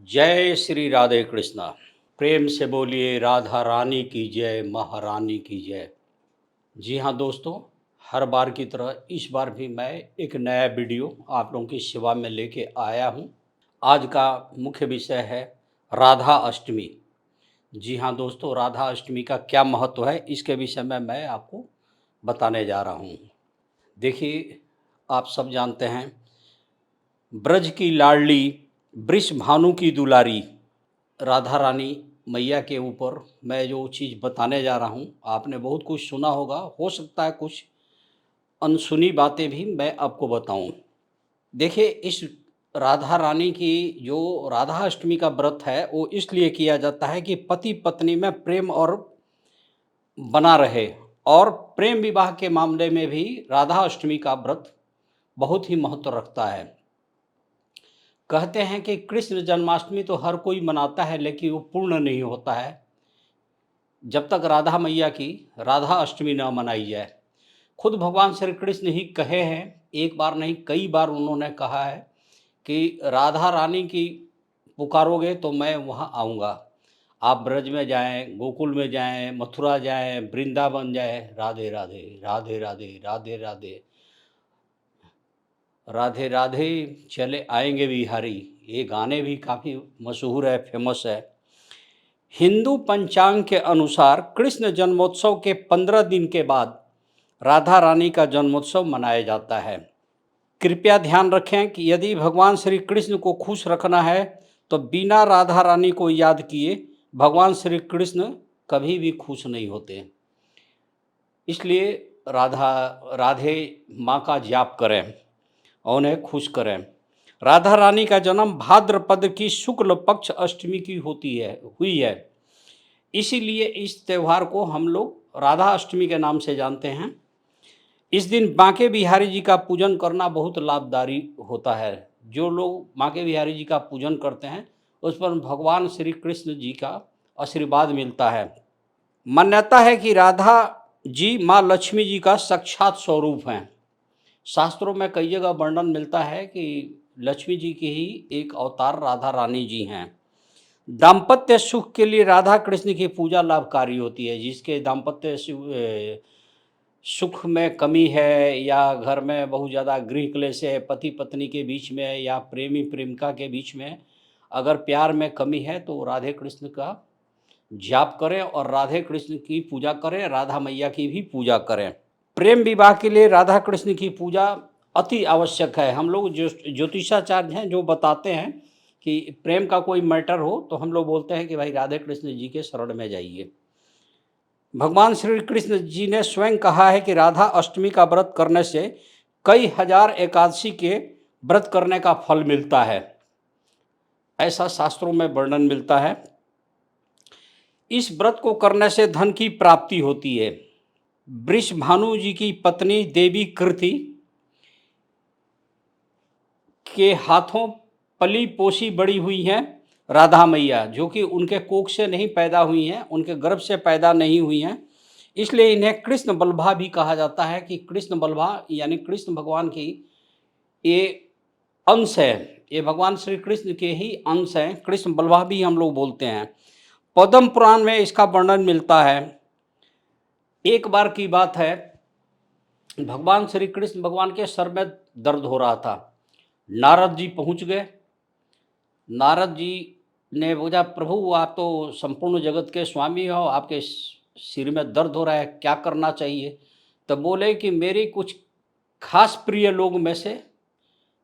जय श्री राधे कृष्णा। प्रेम से बोलिए राधा रानी की जय, महारानी की जय। जी हाँ दोस्तों, हर बार की तरह इस बार भी मैं एक नया वीडियो आप लोगों की सेवा में लेके आया हूँ। आज का मुख्य विषय है राधा अष्टमी। जी हाँ दोस्तों, राधा अष्टमी का क्या महत्व है इसके विषय में मैं आपको बताने जा रहा हूँ। देखिए, आप सब जानते हैं, ब्रज की लाडली, वृषभानु की दुलारी राधा रानी मैया के ऊपर मैं जो चीज़ बताने जा रहा हूँ, आपने बहुत कुछ सुना होगा, हो सकता है कुछ अनसुनी बातें भी मैं आपको बताऊँ। देखिए, इस राधा रानी की जो राधा अष्टमी का व्रत है, वो इसलिए किया जाता है कि पति पत्नी में प्रेम और बना रहे, और प्रेम विवाह के मामले में भी राधा अष्टमी का व्रत बहुत ही महत्व रखता है। कहते हैं कि कृष्ण जन्माष्टमी तो हर कोई मनाता है, लेकिन वो पूर्ण नहीं होता है जब तक राधा मैया की राधा अष्टमी न मनाई जाए। खुद भगवान श्री कृष्ण ही कहे हैं, एक बार नहीं कई बार उन्होंने कहा है कि राधा रानी की पुकारोगे तो मैं वहाँ आऊँगा। आप ब्रज में जाएं, गोकुल में जाएं, मथुरा जाएं, वृंदावन जाएं, राधे राधे राधे राधे राधे राधे राधे राधे चले आएंगे बिहारी। ये गाने भी काफ़ी मशहूर है, फेमस है। हिंदू पंचांग के अनुसार कृष्ण जन्मोत्सव के 15 दिन के बाद राधा रानी का जन्मोत्सव मनाया जाता है। कृपया ध्यान रखें कि यदि भगवान श्री कृष्ण को खुश रखना है तो बिना राधा रानी को याद किए भगवान श्री कृष्ण कभी भी खुश नहीं होते। इसलिए राधे माँ का जाप करें और उन्हें खुश करें। राधा रानी का जन्म भाद्रपद की शुक्ल पक्ष अष्टमी की हुई है। इसीलिए इस त्यौहार को हम लोग राधा अष्टमी के नाम से जानते हैं। इस दिन बांके बिहारी जी का पूजन करना बहुत लाभकारी होता है। जो लोग बांके बिहारी जी का पूजन करते हैं, उस पर भगवान श्री कृष्ण जी का आशीर्वाद मिलता है। मान्यता है कि राधा जी माँ लक्ष्मी जी का साक्षात स्वरूप हैं। शास्त्रों में कई जगह वर्णन मिलता है कि लक्ष्मी जी की ही एक अवतार राधा रानी जी हैं। दाम्पत्य सुख के लिए राधा कृष्ण की पूजा लाभकारी होती है। जिसके दाम्पत्य सुख में कमी है, या घर में बहुत ज़्यादा गृह क्लेश है, पति पत्नी के बीच में या प्रेमी प्रेमिका के बीच में अगर प्यार में कमी है, तो राधे कृष्ण का जाप करें और राधे कृष्ण की पूजा करें, राधा मैया की भी पूजा करें। प्रेम विवाह के लिए राधा कृष्ण की पूजा अति आवश्यक है। हम लोग जो ज्योतिषाचार्य हैं, जो बताते हैं कि प्रेम का कोई मैटर हो तो हम लोग बोलते हैं कि भाई राधे कृष्ण जी के शरण में जाइए। भगवान श्री कृष्ण जी ने स्वयं कहा है कि राधा अष्टमी का व्रत करने से कई हजार एकादशी के व्रत करने का फल मिलता है, ऐसा शास्त्रों में वर्णन मिलता है। इस व्रत को करने से धन की प्राप्ति होती है। वृषभानु जी की पत्नी देवी कृति के हाथों पली पोसी बड़ी हुई हैं राधा मैया, जो कि उनके कोख से नहीं पैदा हुई हैं, उनके गर्भ से पैदा नहीं हुई हैं। इसलिए इन्हें कृष्ण बल्लभा भी कहा जाता है कि कृष्ण बल्लभा यानी कृष्ण भगवान की ये अंश है। ये भगवान श्री कृष्ण के ही अंश हैं, कृष्ण बल्लभा भी हम लोग बोलते हैं। पद्म पुराण में इसका वर्णन मिलता है। एक बार की बात है, भगवान श्री कृष्ण भगवान के सर में दर्द हो रहा था। नारद जी पहुंच गए। नारद जी ने बोला, प्रभु आप तो संपूर्ण जगत के स्वामी हो, आपके सिर में दर्द हो रहा है, क्या करना चाहिए? तब बोले कि मेरी कुछ खास प्रिय लोग में से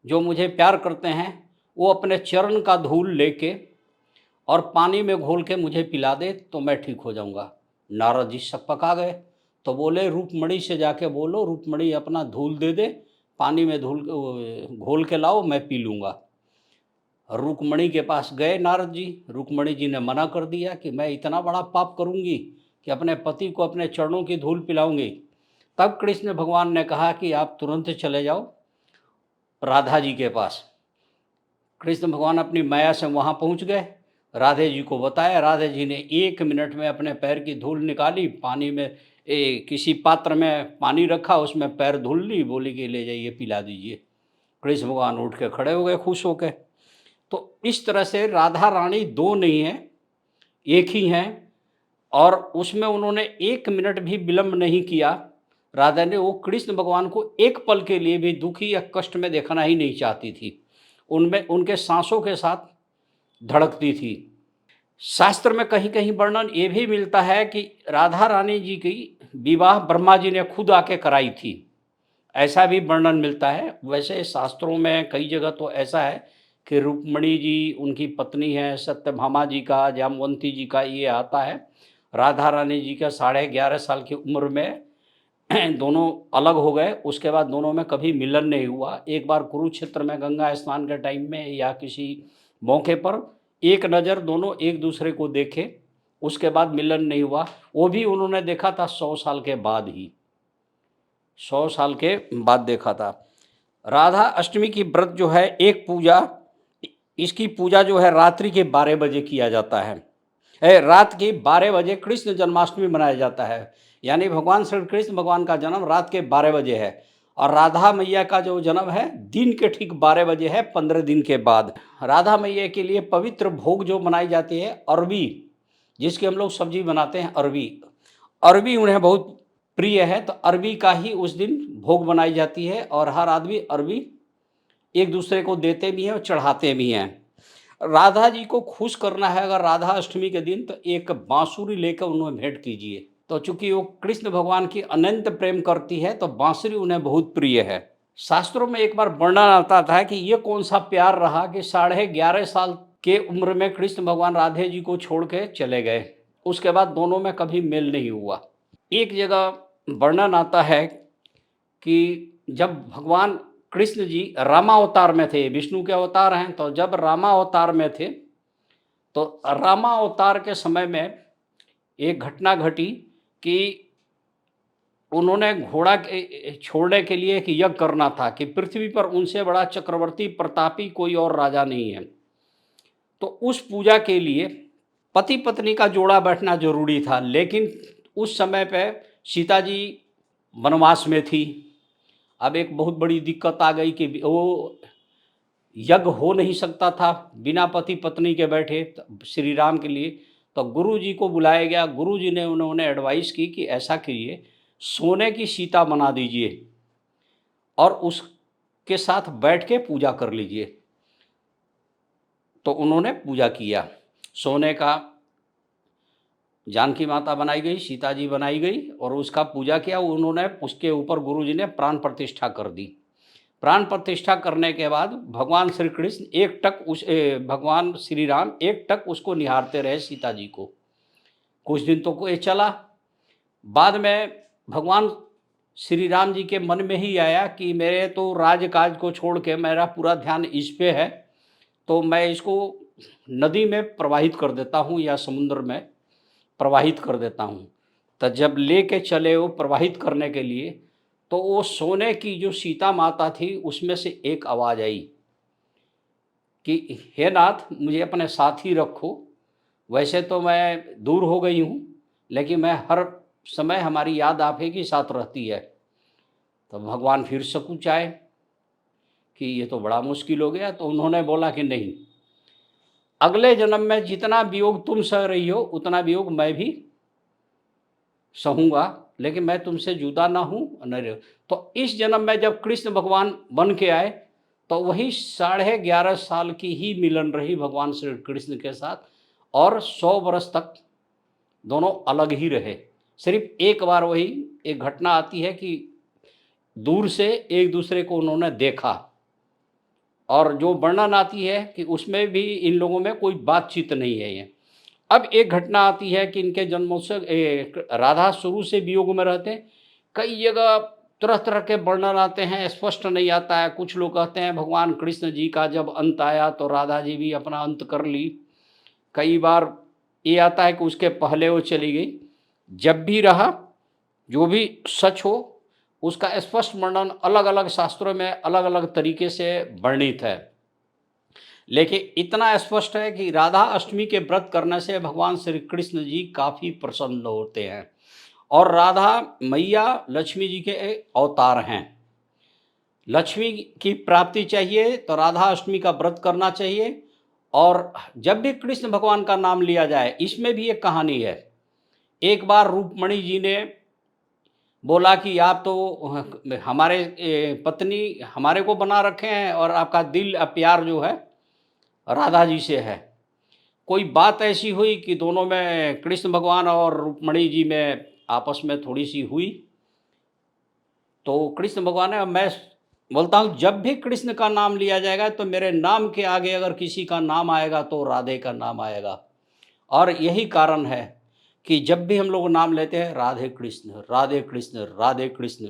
जो मुझे प्यार करते हैं, वो अपने चरण का धूल लेके और पानी में घोल के मुझे पिला दे तो मैं ठीक हो जाऊंगा। नारद जी सकपका गए। तो बोले, रूपमणि से जाके बोलो रूपमणि अपना धूल दे दे, पानी में घोल के लाओ, मैं पी लूँगा। रुक्मणी के पास गए नारद जी। रुक्मणी जी ने मना कर दिया कि मैं इतना बड़ा पाप करूंगी कि अपने पति को अपने चरणों की धूल पिलाऊंगी। तब कृष्ण भगवान ने कहा कि आप तुरंत चले जाओ राधा जी के पास। कृष्ण भगवान अपनी माया से वहाँ पहुँच गए, राधे जी को बताया। राधे जी ने 1 मिनट में अपने पैर की धूल निकाली, पानी में किसी पात्र में पानी रखा, उसमें पैर धुल ली, बोली कि ले जाइए पिला दीजिए। कृष्ण भगवान उठ के खड़े हो गए खुश होकर। तो इस तरह से राधा रानी दो नहीं है, एक ही हैं, और उसमें उन्होंने 1 मिनट भी विलंब नहीं किया। राधा ने वो कृष्ण भगवान को एक पल के लिए भी दुखी या कष्ट में देखना ही नहीं चाहती थी। उनमें उनके सांसों के साथ धड़कती थी। शास्त्र में कहीं-कहीं वर्णन ये भी मिलता है कि राधा रानी जी की विवाह ब्रह्मा जी ने खुद आके कराई थी, ऐसा भी वर्णन मिलता है। वैसे शास्त्रों में कई जगह तो ऐसा है कि रुक्मिणी जी उनकी पत्नी है, सत्यभामा जी का, जामवंती जी का ये आता है। राधा रानी जी का 11.5 साल की उम्र में दोनों अलग हो गए, उसके बाद दोनों में कभी मिलन नहीं हुआ। एक बार कुरुक्षेत्र में गंगा स्नान के टाइम में या किसी मौके पर एक नज़र दोनों एक दूसरे को देखे, उसके बाद मिलन नहीं हुआ। वो भी उन्होंने देखा था 100 साल के बाद ही, 100 साल के बाद देखा था। राधा अष्टमी की व्रत जो है एक पूजा, इसकी पूजा जो है रात्रि के 12 बजे किया जाता है। रात के 12 बजे कृष्ण जन्माष्टमी मनाया जाता है, यानी भगवान श्री कृष्ण भगवान का जन्म रात के 12 बजे है, और राधा मैया का जो जन्म है दिन के ठीक 12 बजे है, 15 दिन के बाद। राधा मैया के लिए पवित्र भोग जो बनाई जाती है अरबी, जिसकी हम लोग सब्जी बनाते हैं, अरबी, अरबी उन्हें बहुत प्रिय है, तो अरबी का ही उस दिन भोग बनाई जाती है, और हर आदमी अरबी एक दूसरे को देते भी हैं और चढ़ाते भी हैं। राधा जी को खुश करना है अगर राधा अष्टमी के दिन, तो एक बांसुरी लेकर उन्हें भेंट कीजिए। तो चूंकि वो कृष्ण भगवान की अनंत प्रेम करती है, तो बांसुरी उन्हें बहुत प्रिय है। शास्त्रों में एक बार वर्णन आता था कि ये कौन सा प्यार रहा कि 11.5 साल के उम्र में कृष्ण भगवान राधे जी को छोड़ के चले गए, उसके बाद दोनों में कभी मेल नहीं हुआ। एक जगह वर्णन आता है कि जब भगवान कृष्ण जी रामावतार में थे, विष्णु के अवतार हैं, तो जब रामावतार में थे, तो रामावतार के समय में एक घटना घटी कि उन्होंने घोड़ा के छोड़ने के लिए एक यज्ञ करना था कि पृथ्वी पर उनसे बड़ा चक्रवर्ती प्रतापी कोई और राजा नहीं है। तो उस पूजा के लिए पति पत्नी का जोड़ा बैठना जरूरी था, लेकिन उस समय पे सीता जी वनवास में थी। अब एक बहुत बड़ी दिक्कत आ गई कि वो यज्ञ हो नहीं सकता था बिना पति पत्नी के बैठे श्री राम के लिए। तो गुरु जी को बुलाया गया, गुरु जी ने उन्होंने एडवाइस की कि ऐसा करिए, सोने की सीता बना दीजिए और उसके साथ बैठ के पूजा कर लीजिए। तो उन्होंने पूजा किया, सोने का जानकी माता बनाई गई, सीता जी बनाई गई, और उसका पूजा किया उन्होंने। उसके ऊपर गुरु जी ने प्राण प्रतिष्ठा कर दी। प्राण प्रतिष्ठा करने के बाद भगवान श्री कृष्ण भगवान श्री राम एक टक उसको निहारते रहे, सीता जी को। कुछ दिन तो ये चला। बाद में भगवान श्री राम जी के मन में ही आया कि मेरे तो राजकाज को छोड़ के मेरा पूरा ध्यान इस पे है, तो मैं इसको नदी में प्रवाहित कर देता हूँ या समुद्र में प्रवाहित कर देता हूँ। तो जब लेके चले वो प्रवाहित करने के लिए, तो वो सोने की जो सीता माता थी उसमें से एक आवाज़ आई कि हे नाथ, मुझे अपने साथ ही रखो। वैसे तो मैं दूर हो गई हूँ, लेकिन मैं हर समय हमारी याद आप ही के साथ रहती है। तो भगवान फिर सकुचाए कि ये तो बड़ा मुश्किल हो गया। तो उन्होंने बोला कि नहीं, अगले जन्म में जितना वियोग तुम सह रही हो उतना वियोग मैं भी सहूँगा, लेकिन मैं तुमसे जुदा ना हूँ न रह। तो इस जन्म में जब कृष्ण भगवान बन के आए, तो वही 11.5 साल की ही मिलन रही भगवान श्री कृष्ण के साथ, और 100 वर्ष तक दोनों अलग ही रहे। सिर्फ एक बार वही एक घटना आती है कि दूर से एक दूसरे को उन्होंने देखा, और जो वर्णन आती है कि उसमें भी इन लोगों में कोई बातचीत नहीं है। ये अब एक घटना आती है कि इनके जन्मों से राधा शुरू से वियोग में रहते हैं। कई जगह तरह तरह के वर्णन आते हैं, स्पष्ट नहीं आता है। कुछ लोग कहते हैं भगवान कृष्ण जी का जब अंत आया तो राधा जी भी अपना अंत कर ली। कई बार ये आता है कि उसके पहले वो चली गई। जब भी रहा, जो भी सच हो, उसका स्पष्ट वर्णन अलग अलग शास्त्रों में अलग अलग तरीके से वर्णित है। लेकिन इतना स्पष्ट है कि राधा अष्टमी के व्रत करने से भगवान श्री कृष्ण जी काफ़ी प्रसन्न होते हैं, और राधा मैया लक्ष्मी जी के अवतार हैं। लक्ष्मी की प्राप्ति चाहिए तो राधा अष्टमी का व्रत करना चाहिए, और जब भी कृष्ण भगवान का नाम लिया जाए, इसमें भी एक कहानी है। एक बार रूपमणि जी ने बोला कि आप तो हमारे पत्नी हमारे को बना रखे हैं और आपका दिल प्यार जो है राधा जी से है। कोई बात ऐसी हुई कि दोनों में, कृष्ण भगवान और रुक्मिणी जी में आपस में थोड़ी-सी हुई। तो कृष्ण भगवान ने, मैं बोलता हूँ जब भी कृष्ण का नाम लिया जाएगा तो मेरे नाम के आगे अगर किसी का नाम आएगा तो राधे का नाम आएगा। और यही कारण है कि जब भी हम लोग नाम लेते हैं राधे कृष्ण, राधे कृष्ण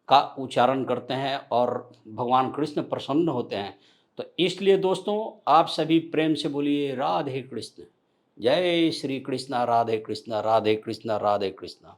का उच्चारण करते हैं और भगवान कृष्ण प्रसन्न होते हैं। तो इसलिए दोस्तों, आप सभी प्रेम से बोलिए राधे कृष्ण। जय श्री कृष्णा, राधे कृष्णा, राधे कृष्णा, राधे कृष्णा।